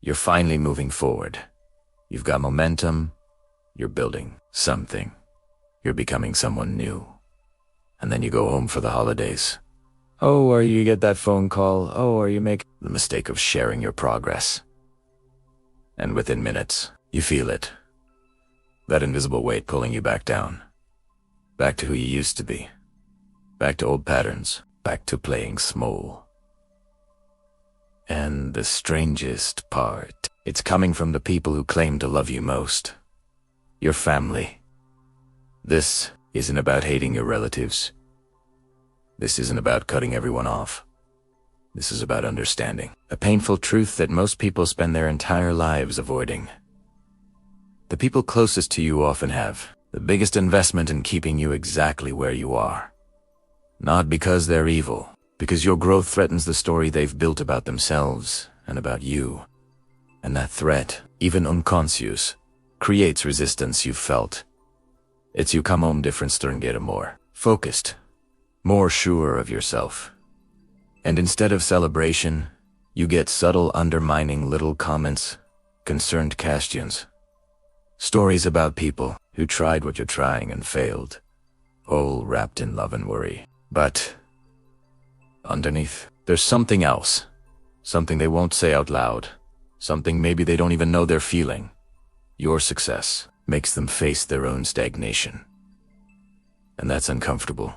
You're finally moving forward. You've got momentum. You're building something. You're becoming someone new. And then you go home for the holidays. Oh, or you get that phone call. Oh, or you make the mistake of sharing your progress. And within minutes, you feel it. That invisible weight pulling you back down. Back to who you used to be. Back to old patterns. Back to playing small. And the strangest part, it's coming from the people who claim to love you most. Your family. This isn't about hating your relatives. This isn't about cutting everyone off. This is about understanding. A painful truth that most people spend their entire lives avoiding. The people closest to you often have the biggest investment in keeping you exactly where you are. Not because they're evil, because your growth threatens the story they've built about themselves and about you. And that threat, even unconscious, creates resistance you've felt. It's you come home different stern more focused, more sure of yourself. And instead of celebration, you get subtle undermining little comments, concerned questions. Stories about people who tried what you're trying and failed, all wrapped in love and worry. But underneath, there's something else. Something they won't say out loud. Something maybe they don't even know they're feeling. Your success makes them face their own stagnation. And that's uncomfortable.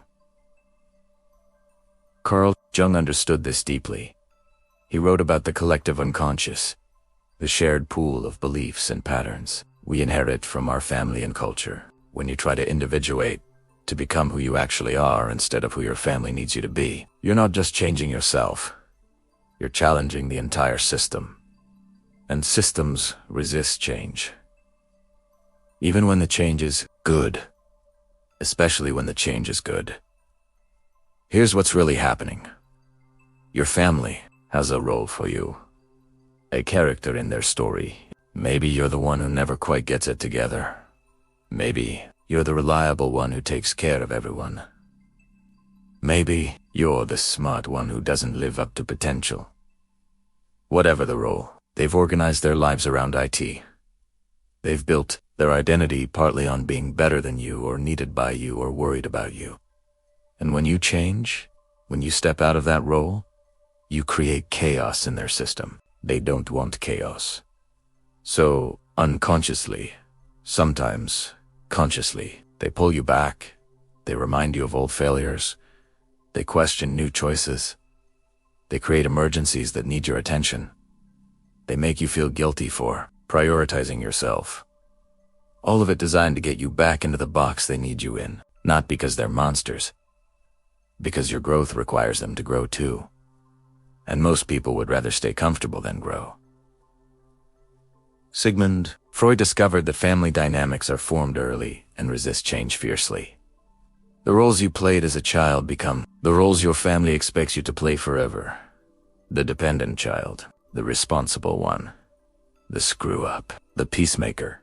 Carl Jung understood this deeply. He wrote about the collective unconscious, the shared pool of beliefs and patterns we inherit from our family and culture. When you try to individuate, to become who you actually are instead of who your family needs you to be, you're not just changing yourself. You're challenging the entire system. And systems resist change. Even when the change is good. Especially when the change is good. Here's what's really happening. Your family has a role for you. A character in their story. Maybe you're the one who never quite gets it together. Maybe you're the reliable one who takes care of everyone. Maybe you're the smart one who doesn't live up to potential. Whatever the role, they've organized their lives around IT. They've built their identity partly on being better than you or needed by you or worried about you. And when you change, when you step out of that role, you create chaos in their system. They don't want chaos. So, unconsciously, sometimes consciously, they pull you back. They remind you of old failures. They question new choices. They create emergencies that need your attention. They make you feel guilty for prioritizing yourself. All of it designed to get you back into the box they need you in, not because they're monsters, because your growth requires them to grow too. And most people would rather stay comfortable than grow. Sigmund Freud discovered that family dynamics are formed early and resist change fiercely. The roles you played as a child become the roles your family expects you to play forever. The dependent child, the responsible one, the screw-up, the peacemaker.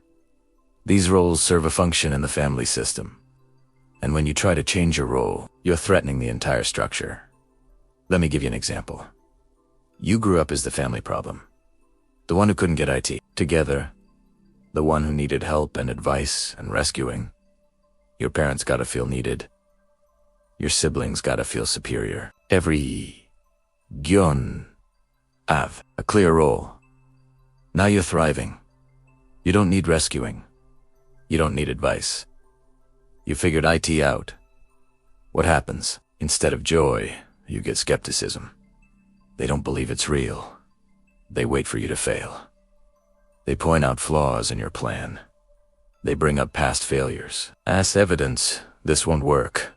These roles serve a function in the family system. And when you try to change your role, you're threatening the entire structure. Let me give you an example. You grew up as the family problem. The one who couldn't get IT together. The one who needed help and advice and rescuing. Your parents gotta feel needed. Your siblings gotta feel superior. Every gyon have a clear role. Now you're thriving. You don't need rescuing. You don't need advice. You figured IT out. What happens? Instead of joy, you get skepticism. They don't believe it's real. They wait for you to fail. They point out flaws in your plan. They bring up past failures. As evidence, this won't work.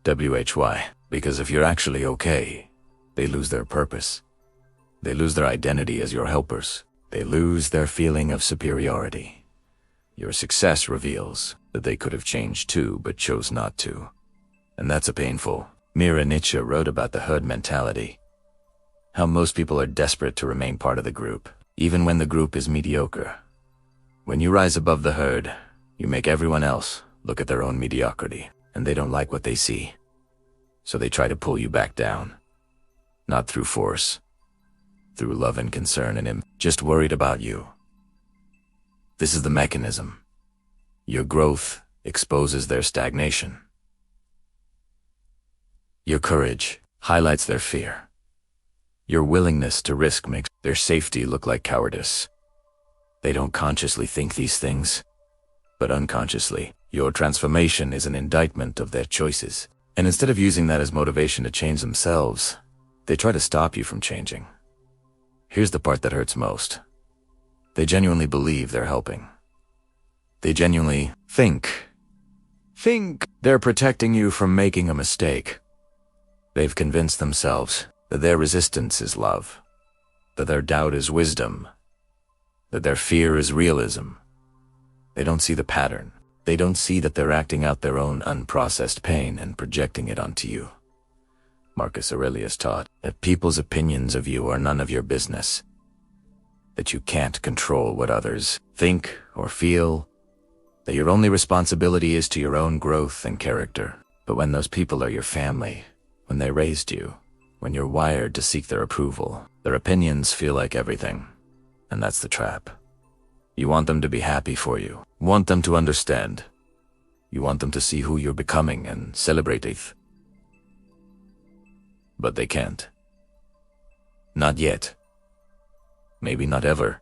WHY? Because if you're actually okay, they lose their purpose. They lose their identity as your helpers. They lose their feeling of superiority. Your success reveals that they could have changed too, but chose not to. And that's a painful. Nietzsche wrote about the herd mentality. How most people are desperate to remain part of the group, even when the group is mediocre. When you rise above the herd, you make everyone else look at their own mediocrity, and they don't like what they see. So they try to pull you back down. Not through force, through love and concern and him just worried about you. This is the mechanism. Your growth exposes their stagnation. Your courage highlights their fear. Your willingness to risk makes their safety look like cowardice. They don't consciously think these things, but unconsciously, your transformation is an indictment of their choices. And instead of using that as motivation to change themselves, they try to stop you from changing. Here's the part that hurts most. They genuinely believe they're helping. They genuinely think they're protecting you from making a mistake. They've convinced themselves that their resistance is love, that their doubt is wisdom, that their fear is realism. They don't see the pattern. They don't see that they're acting out their own unprocessed pain and projecting it onto you. Marcus Aurelius taught that people's opinions of you are none of your business, that you can't control what others think or feel, that your only responsibility is to your own growth and character. But when those people are your family, when they raised you, when you're wired to seek their approval, their opinions feel like everything. And that's the trap. You want them to be happy for you, want them to understand. You want them to see who you're becoming and celebrate it. But they can't. Not yet. Maybe not ever.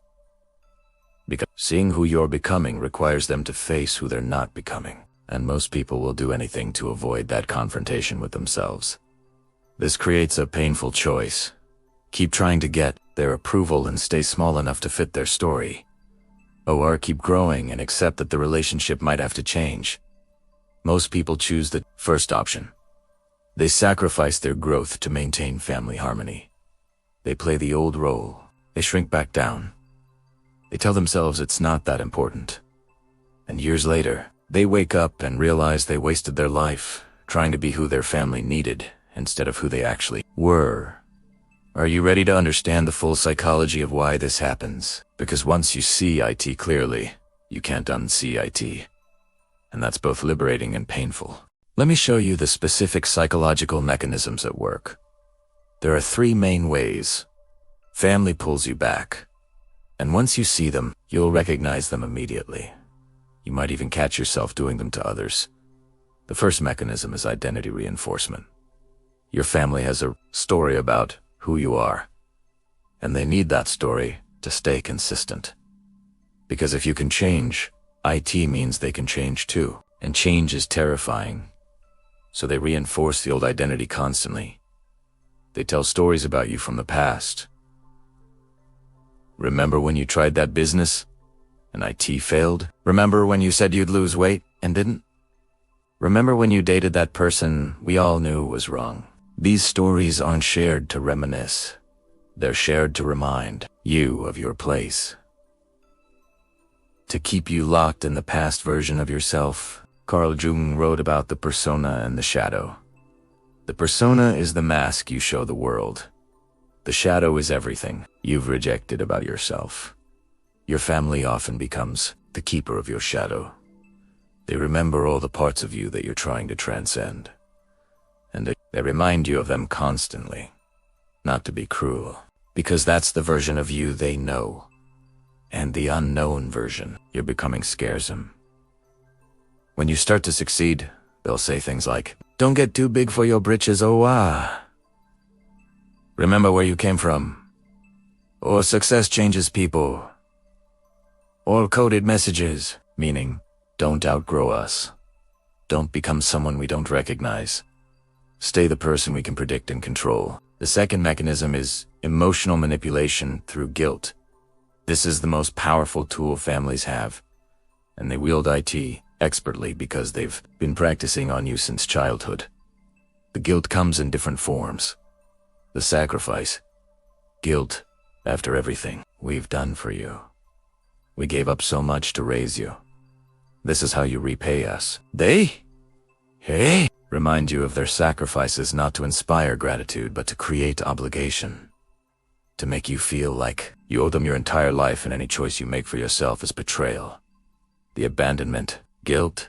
Because seeing who you're becoming requires them to face who they're not becoming. And most people will do anything to avoid that confrontation with themselves. This creates a painful choice. Keep trying to get their approval and stay small enough to fit their story. Or keep growing and accept that the relationship might have to change. Most people choose the first option. They sacrifice their growth to maintain family harmony. They play the old role. They shrink back down. They tell themselves it's not that important. And years later, they wake up and realize they wasted their life trying to be who their family needed instead of who they actually were. Are you ready to understand the full psychology of why this happens? Because once you see IT clearly, you can't unsee IT. And that's both liberating and painful. Let me show you the specific psychological mechanisms at work. There are 3 main ways. Family pulls you back. And once you see them, you'll recognize them immediately. You might even catch yourself doing them to others. The first mechanism is identity reinforcement. Your family has a story about who you are, and they need that story to stay consistent. Because if you can change, IT means they can change too, and change is terrifying. So they reinforce the old identity constantly. They tell stories about you from the past. Remember when you tried that business and IT failed? Remember when you said you'd lose weight and didn't? Remember when you dated that person we all knew was wrong? These stories aren't shared to reminisce. They're shared to remind you of your place. To keep you locked in the past version of yourself, Carl Jung wrote about the persona and the shadow. The persona is the mask you show the world. The shadow is everything you've rejected about yourself. Your family often becomes the keeper of your shadow. They remember all the parts of you that you're trying to transcend. And they remind you of them constantly. Not to be cruel, because that's the version of you they know. And the unknown version you're becoming scares them. When you start to succeed, they'll say things like, "Don't get too big for your britches, oh ah. Remember where you came from." Or "Success changes people." Or coded messages, meaning, "Don't outgrow us. Don't become someone we don't recognize. Stay the person we can predict and control." The second mechanism is emotional manipulation through guilt. This is the most powerful tool families have, and they wield IT expertly because they've been practicing on you since childhood. The guilt comes in different forms. The sacrifice. Guilt after everything we've done for you. We gave up so much to raise you. This is how you repay us. They remind you of their sacrifices not to inspire gratitude but to create obligation. To make you feel like you owe them your entire life and any choice you make for yourself is betrayal. The abandonment, guilt,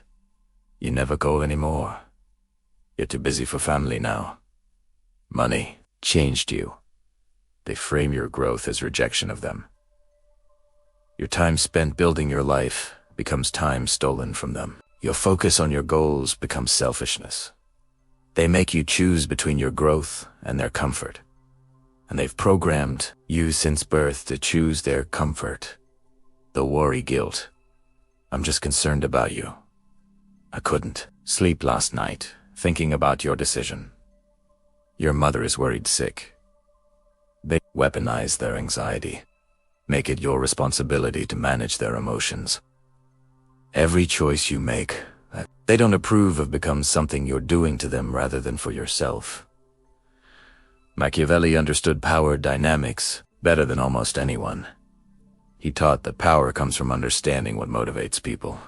you never go anymore. You're too busy for family now. Money changed you. They frame your growth as rejection of them. Your time spent building your life becomes time stolen from them. Your focus on your goals becomes selfishness. They make you choose between your growth and their comfort. And they've programmed you since birth to choose their comfort. The worry guilt. I'm just concerned about you. I couldn't sleep last night thinking about your decision. Your mother is worried sick. They weaponize their anxiety. Make it your responsibility to manage their emotions. Every choice you make that they don't approve of becomes something you're doing to them rather than for yourself. Machiavelli understood power dynamics better than almost anyone. He taught that power comes from understanding what motivates people.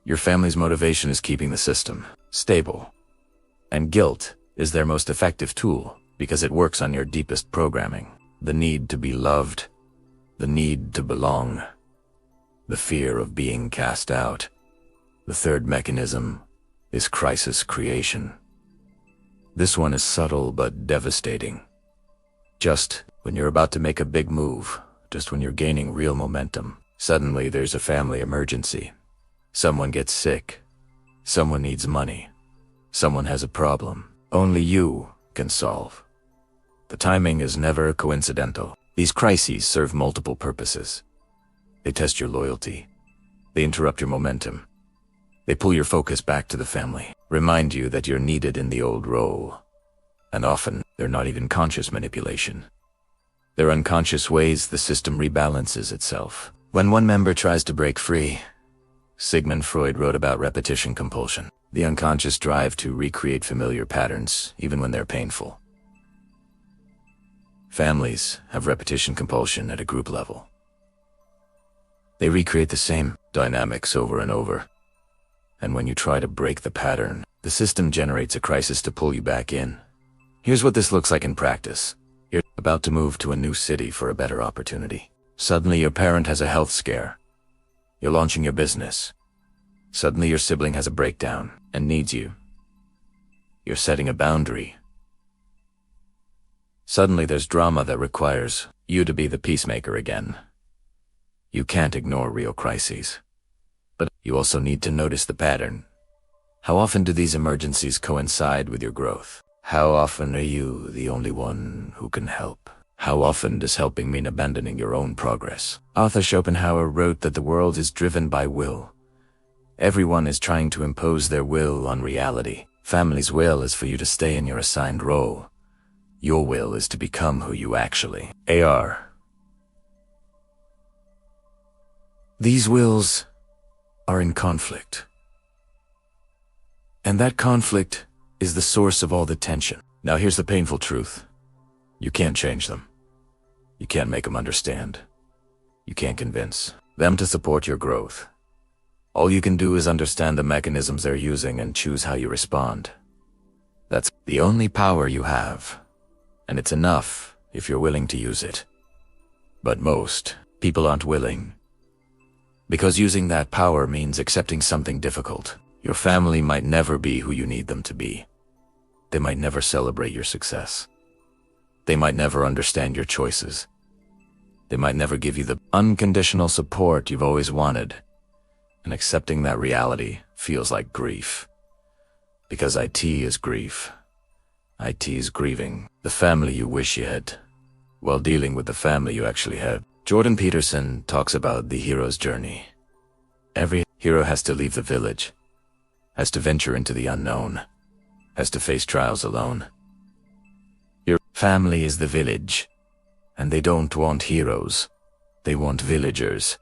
Your family's motivation is keeping the system stable. And guilt is their most effective tool because it works on your deepest programming. The need to be loved, the need to belong, the fear of being cast out. The third mechanism is crisis creation. This one is subtle but devastating. Just when you're about to make a big move, just when you're gaining real momentum, suddenly there's a family emergency. Someone gets sick. Someone needs money. Someone has a problem only you can solve. The timing is never coincidental. These crises serve multiple purposes. They test your loyalty. They interrupt your momentum. They pull your focus back to the family, remind you that you're needed in the old role. And often, they're not even conscious manipulation. They're unconscious ways the system rebalances itself. When one member tries to break free, Sigmund Freud wrote about repetition compulsion, the unconscious drive to recreate familiar patterns, even when they're painful. Families have repetition compulsion at a group level. They recreate the same dynamics over and over. And when you try to break the pattern, the system generates a crisis to pull you back in. Here's what this looks like in practice. You're about to move to a new city for a better opportunity. Suddenly your parent has a health scare. You're launching your business. Suddenly your sibling has a breakdown and needs you. You're setting a boundary. Suddenly there's drama that requires you to be the peacemaker again. You can't ignore real crises. But you also need to notice the pattern. How often do these emergencies coincide with your growth? How often are you the only one who can help? How often does helping mean abandoning your own progress? Arthur Schopenhauer wrote that the world is driven by will. Everyone is trying to impose their will on reality. Family's will is for you to stay in your assigned role. Your will is to become who you actually are. These wills are in conflict. And that conflict is the source of all the tension. Now here's the painful truth. You can't change them. You can't make them understand. You can't convince them to support your growth. All you can do is understand the mechanisms they're using and choose how you respond. That's the only power you have. And it's enough if you're willing to use it. But most people aren't willing. Because using that power means accepting something difficult. Your family might never be who you need them to be. They might never celebrate your success. They might never understand your choices. They might never give you the unconditional support you've always wanted. And accepting that reality feels like grief. Because IT is grief. IT is grieving the family you wish you had, while dealing with the family you actually have. Jordan Peterson talks about the hero's journey. Every hero has to leave the village, has to venture into the unknown, has to face trials alone. Your family is the village, and they don't want heroes. They want villagers.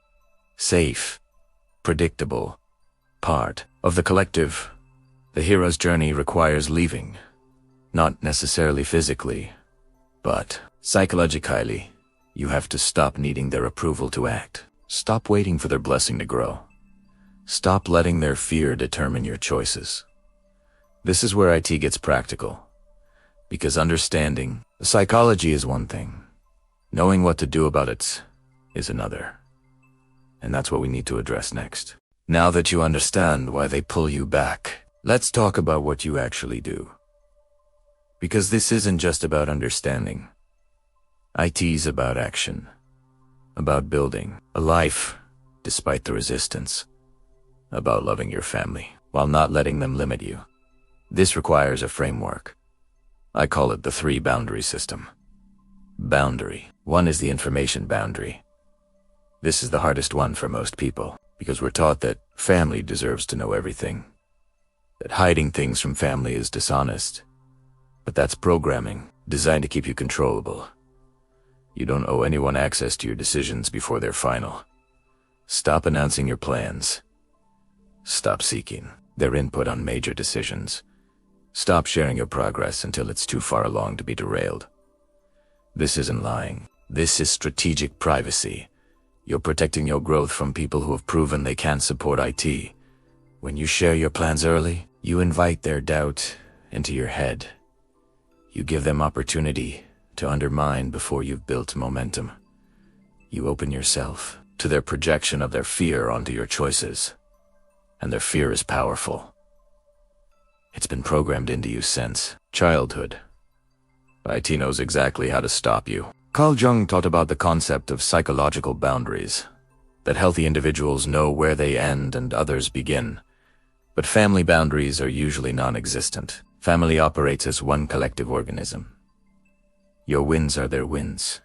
Safe, predictable, part of the collective. The hero's journey requires leaving, not necessarily physically, but psychologically. You have to stop needing their approval to act. Stop waiting for their blessing to grow. Stop letting their fear determine your choices. This is where IT gets practical. Because understanding the psychology is one thing. Knowing what to do about it is another. And that's what we need to address next. Now that you understand why they pull you back, let's talk about what you actually do. Because this isn't just about understanding. IT's about action, about building a life despite the resistance, about loving your family while not letting them limit you. This requires a framework. I call it the 3-boundary system. Boundary 1 is the information boundary. This is the hardest one for most people because we're taught that family deserves to know everything, that hiding things from family is dishonest. But that's programming designed to keep you controllable. You don't owe anyone access to your decisions before they're final. Stop announcing your plans. Stop seeking their input on major decisions. Stop sharing your progress until it's too far along to be derailed. This isn't lying. This is strategic privacy. You're protecting your growth from people who have proven they can't support IT. When you share your plans early, you invite their doubt into your head. You give them opportunity to undermine before you've built momentum. You open yourself to their projection of their fear onto your choices. And their fear is powerful. It's been programmed into you since childhood. IT knows exactly how to stop you. Carl Jung taught about the concept of psychological boundaries, that healthy individuals know where they end and others begin. But family boundaries are usually non-existent. Family operates as one collective organism. Your wins are their wins.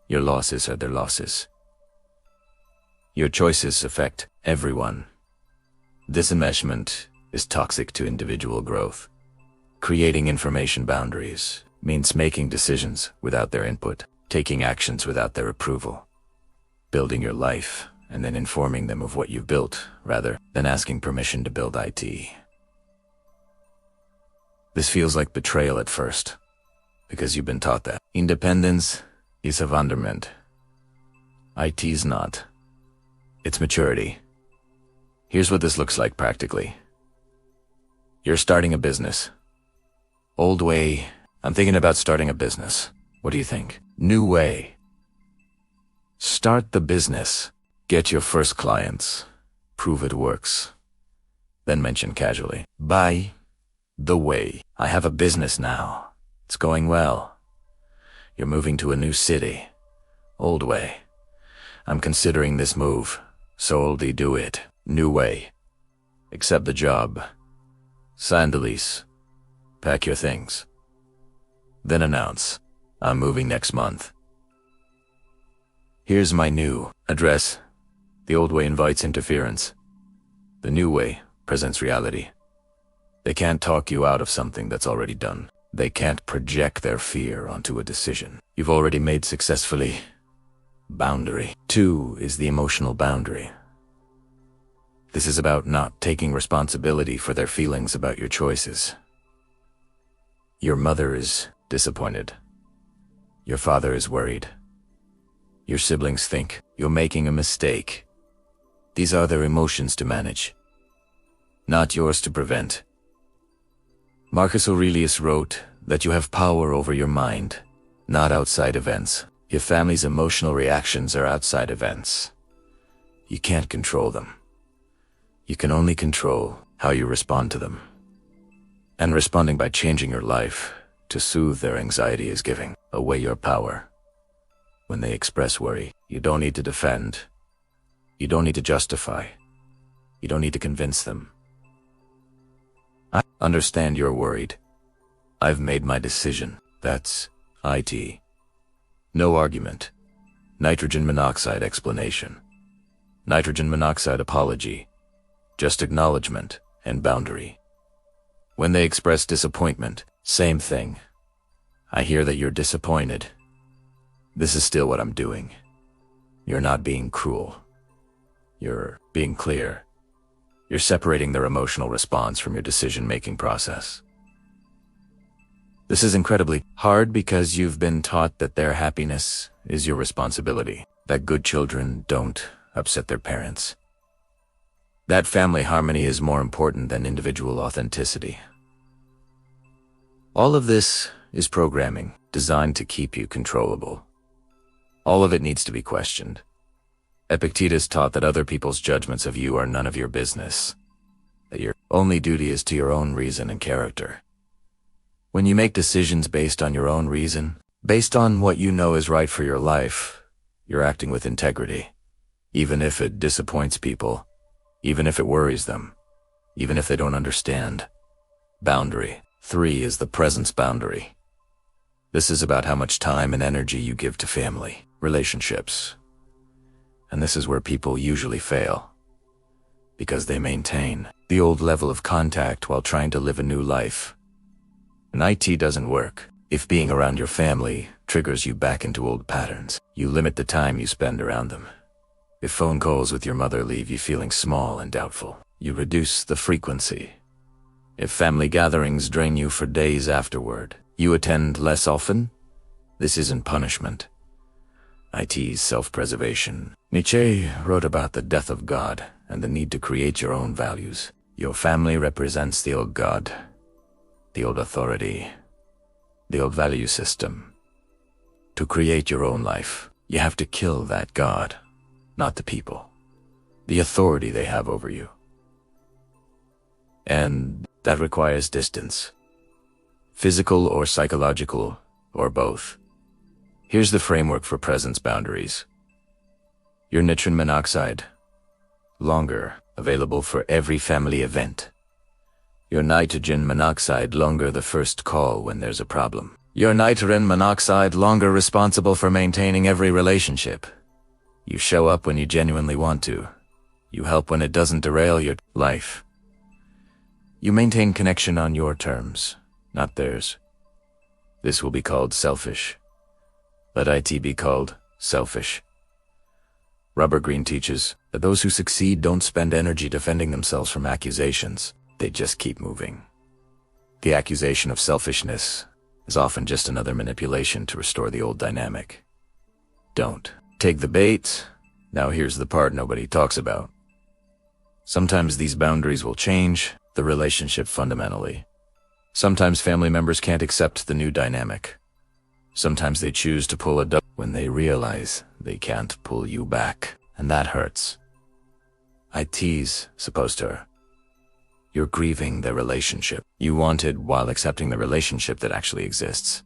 Your losses are their losses. Your choices affect everyone. This enmeshment is toxic to individual growth. Creating information boundaries means making decisions without their input, taking actions without their approval, building your life and then informing them of what you've built rather than asking permission to build IT. This feels like betrayal at first, because you've been taught that independence is a wonderment. IT's not. It's maturity. Here's what this looks like practically. You're starting a business. Old way, I'm thinking about starting a business. What do you think? New way. Start the business. Get your first clients. Prove it works. Then mention casually, by the way, I have a business now. It's going well. You're moving to a new city. Old way. I'm considering this move. So oldie do it. New way. Accept the job. Sign the lease. Pack your things. Then announce, I'm moving next month. Here's my new address. The old way invites interference. The new way presents reality. They can't talk you out of something that's already done. They can't project their fear onto a decision you've already made successfully. Boundary 2 is the emotional boundary. This is about not taking responsibility for their feelings about your choices. Your mother is disappointed. Your father is worried. Your siblings think you're making a mistake. These are their emotions to manage, not yours to prevent. Marcus Aurelius wrote that you have power over your mind, not outside events. Your family's emotional reactions are outside events. You can't control them. You can only control how you respond to them. And responding by changing your life to soothe their anxiety is giving away your power. When they express worry, you don't need to defend. You don't need to justify. You don't need to convince them. I understand you're worried. I've made my decision. That's IT. No argument. Nitrogen monoxide explanation. Nitrogen monoxide apology. Just acknowledgement and boundary. When they express disappointment, same thing. I hear that you're disappointed. This is still what I'm doing. You're not being cruel. You're being clear. You're separating their emotional response from your decision-making process. This is incredibly hard because you've been taught that their happiness is your responsibility, that good children don't upset their parents, that family harmony is more important than individual authenticity. All of this is programming designed to keep you controllable. All of it needs to be questioned. Epictetus taught that other people's judgments of you are none of your business, that your only duty is to your own reason and character. When you make decisions based on your own reason, Based on what you know is right for your life, you're acting with integrity. Even if it disappoints people, even if it worries them, even if they don't understand. Boundary. 3 is the presence boundary. This is about how much time and energy you give to family, relationships. And this is where people usually fail, because they maintain the old level of contact while trying to live a new life. And IT doesn't work if being around your family triggers you back into old patterns. You limit the time you spend around them. If phone calls with your mother leave you feeling small and doubtful, you reduce the frequency. If family gatherings drain you for days afterward, you attend less often. This isn't punishment. IT's self-preservation. Nietzsche wrote about the death of God and the need to create your own values. Your family represents the old God, the old authority, the old value system. To create your own life, you have to kill that God, not the people, the authority they have over you. And that requires distance. Physical or psychological, or both. Here's the framework for presence boundaries. Your nitrogen monoxide, longer, available for every family event. Your nitrogen monoxide, longer the first call when there's a problem. Your nitrogen monoxide, longer responsible for maintaining every relationship. You show up when you genuinely want to. You help when it doesn't derail your life. You maintain connection on your terms, not theirs. This will be called selfish. Let IT be called selfish. Rubber Green teaches that those who succeed don't spend energy defending themselves from accusations. They just keep moving. The accusation of selfishness is often just another manipulation to restore the old dynamic. Don't take the bait. Now here's the part nobody talks about. Sometimes these boundaries will change the relationship fundamentally. Sometimes family members can't accept the new dynamic. Sometimes they choose to pull a duck when they realize they can't pull you back, and that hurts. IT's supposed to. You're grieving the relationship you wanted while accepting the relationship that actually exists.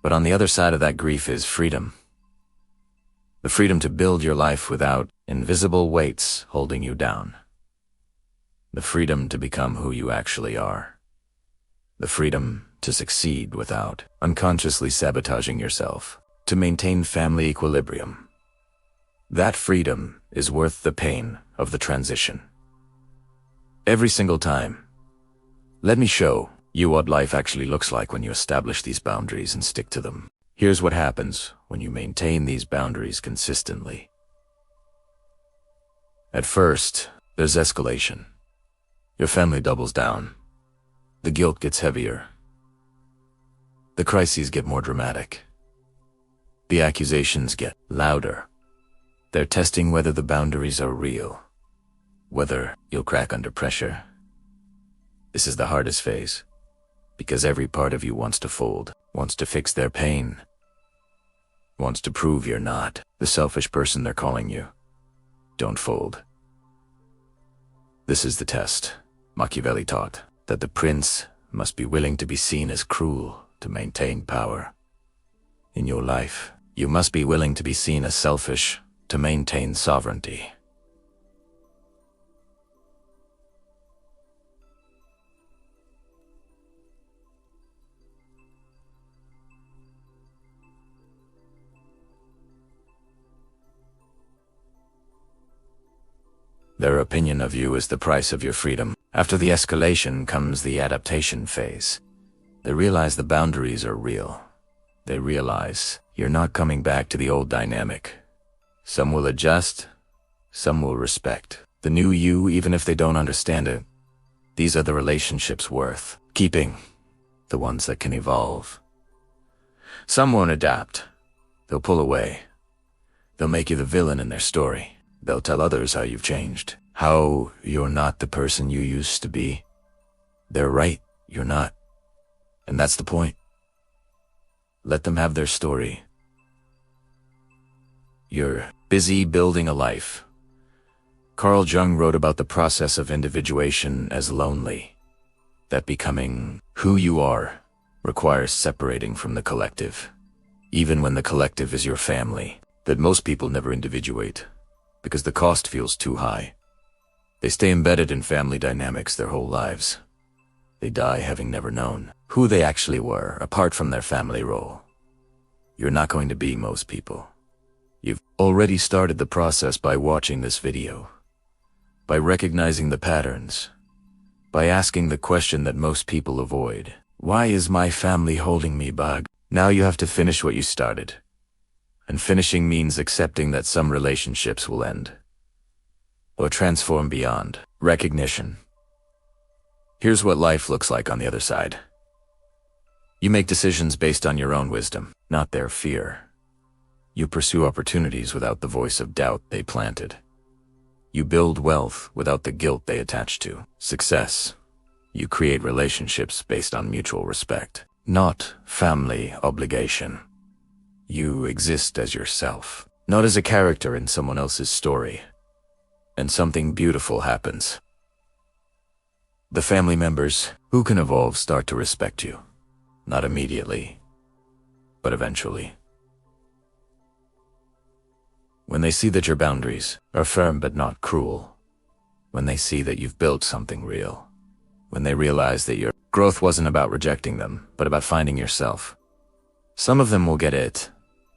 But on the other side of that grief is freedom. The freedom to build your life without invisible weights holding you down. The freedom to become who you actually are. The freedom to succeed without unconsciously sabotaging yourself. To maintain family equilibrium. That freedom is worth the pain of the transition. Every single time. Let me show you what life actually looks like when you establish these boundaries and stick to them. Here's what happens when you maintain these boundaries consistently. At first, there's escalation. Your family doubles down. The guilt gets heavier. The crises get more dramatic. The accusations get louder. They're testing whether the boundaries are real, whether you'll crack under pressure. This is the hardest phase, because every part of you wants to fold, wants to fix their pain, wants to prove you're not the selfish person they're calling you. Don't fold. This is the test. Machiavelli taught that the prince must be willing to be seen as cruel to maintain power. In your life, you must be willing to be seen as selfish to maintain sovereignty. Their opinion of you is the price of your freedom. After the escalation comes the adaptation phase. They realize the boundaries are real. They realize you're not coming back to the old dynamic. Some will adjust, some will respect the new you even if they don't understand it. These are the relationships worth keeping, the ones that can evolve. Some won't adapt. They'll pull away. They'll make you the villain in their story. They'll tell others how you've changed, how you're not the person you used to be. They're right, you're not. And that's the point. Let them have their story. You're busy building a life. Carl Jung wrote about the process of individuation as lonely. That becoming who you are requires separating from the collective. even when the collective is your family, that most people never individuate, because the cost feels too high. They stay embedded in family dynamics their whole lives. They die having never known who they actually were, apart from their family role. You're not going to be most people. You've already started the process by watching this video, by recognizing the patterns, by asking the question that most people avoid. Why is my family holding me back? Now you have to finish what you started. And finishing means accepting that some relationships will end, or transform beyond recognition. Here's what life looks like on the other side. You make decisions based on your own wisdom, not their fear. You pursue opportunities without the voice of doubt they planted. You build wealth without the guilt they attach to success. You create relationships based on mutual respect, not family obligation. You exist as yourself, not as a character in someone else's story. And something beautiful happens. The family members who can evolve start to respect you. Not immediately, but eventually. When they see that your boundaries are firm but not cruel. When they see that you've built something real. When they realize that your growth wasn't about rejecting them, but about finding yourself. Some of them will get it,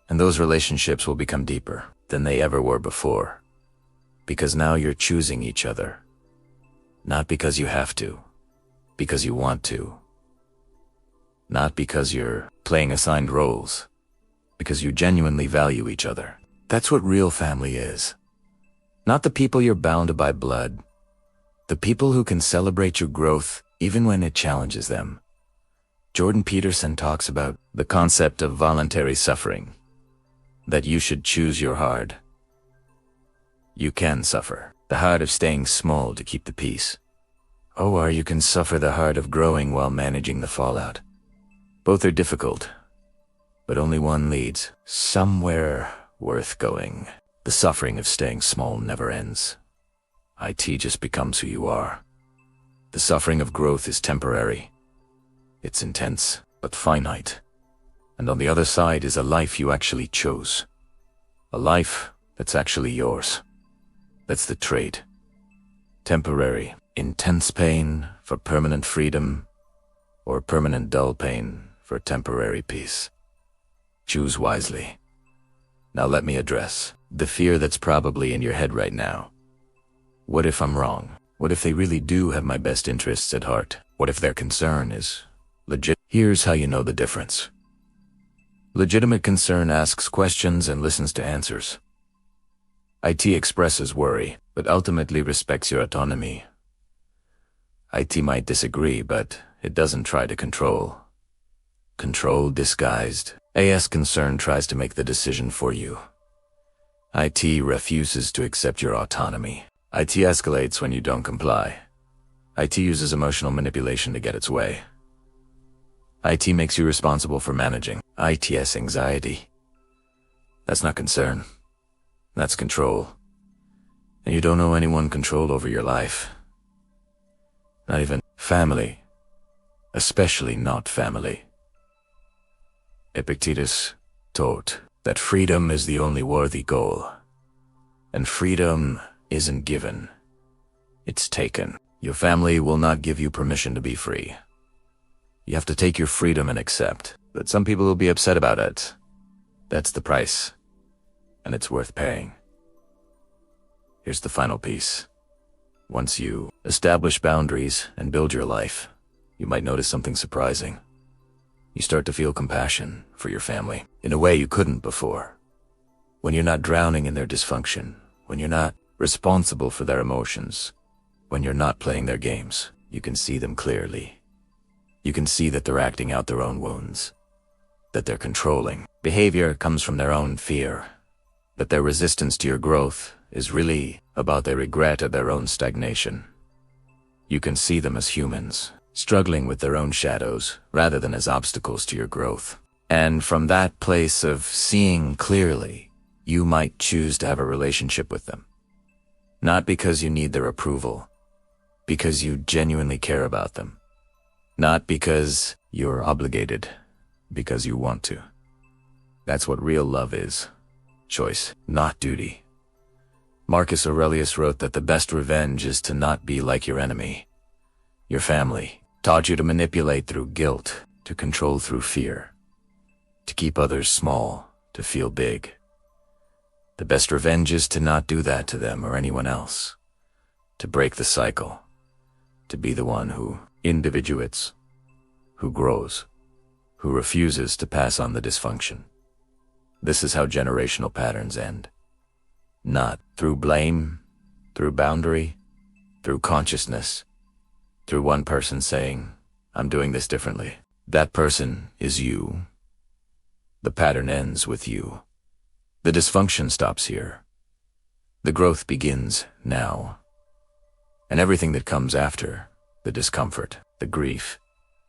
and those relationships will become deeper than they ever were before. Because now you're choosing each other. Not because you have to, because you want to. Not because you're playing assigned roles, because you genuinely value each other. That's what real family is. Not the people you're bound to by blood. The people who can celebrate your growth even when it challenges them. Jordan Peterson talks about the concept of voluntary suffering, that you should choose your hard. You can suffer the hard of staying small to keep the peace. Or you can suffer the hard of growing while managing the fallout. Both are difficult, but only one leads somewhere worth going. The suffering of staying small never ends. IT just becomes who you are. The suffering of growth is temporary. It's intense, but finite. And on the other side is a life you actually chose. A life that's actually yours. That's the trade. Temporary, intense pain for permanent freedom, or permanent dull pain for temporary peace. Choose wisely. Now let me address the fear that's probably in your head right now. What if I'm wrong? What if they really do have my best interests at heart? What if their concern is legit? Here's how you know the difference. Legitimate concern asks questions and listens to answers. IT expresses worry, but ultimately respects your autonomy. IT might disagree, but it doesn't try to control. Control disguised. AS concern tries to make the decision for you. IT refuses to accept your autonomy. IT escalates when you don't comply. IT uses emotional manipulation to get its way. IT makes you responsible for managing IT's anxiety. That's not concern. That's control. And you don't owe anyone control over your life. Not even family. Especially not family. Epictetus taught that freedom is the only worthy goal. And freedom isn't given. It's taken. Your family will not give you permission to be free. You have to take your freedom and accept that some people will be upset about it. That's the price. And it's worth paying. Here's the final piece. Once you establish boundaries and build your life, you might notice something surprising. You start to feel compassion for your family in a way you couldn't before. When you're not drowning in their dysfunction, when you're not responsible for their emotions, when you're not playing their games, you can see them clearly. You can see that they're acting out their own wounds, that they're controlling. Behavior comes from their own fear, that their resistance to your growth is really about their regret at their own stagnation. You can see them as humans, struggling with their own shadows rather than as obstacles to your growth. And from that place of seeing clearly, you might choose to have a relationship with them. Not because you need their approval, because you genuinely care about them. Not because you're obligated, because you want to. That's what real love is. Choice, not duty. Marcus Aurelius wrote that the best revenge is to not be like your enemy. Your family taught you to manipulate through guilt, to control through fear, to keep others small, to feel big. The best revenge is to not do that to them or anyone else, to break the cycle, to be the one who individuates, who grows, who refuses to pass on the dysfunction. This is how generational patterns end. Not through blame, through boundary, through consciousness, through one person saying, "I'm doing this differently." That person is you. The pattern ends with you. The dysfunction stops here. The growth begins now. And everything that comes after, the discomfort, the grief,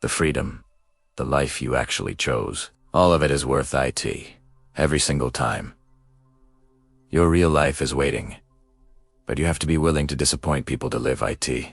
the freedom, the life you actually chose, all of it is worth it. Every single time. Your real life is waiting, but you have to be willing to disappoint people to live it.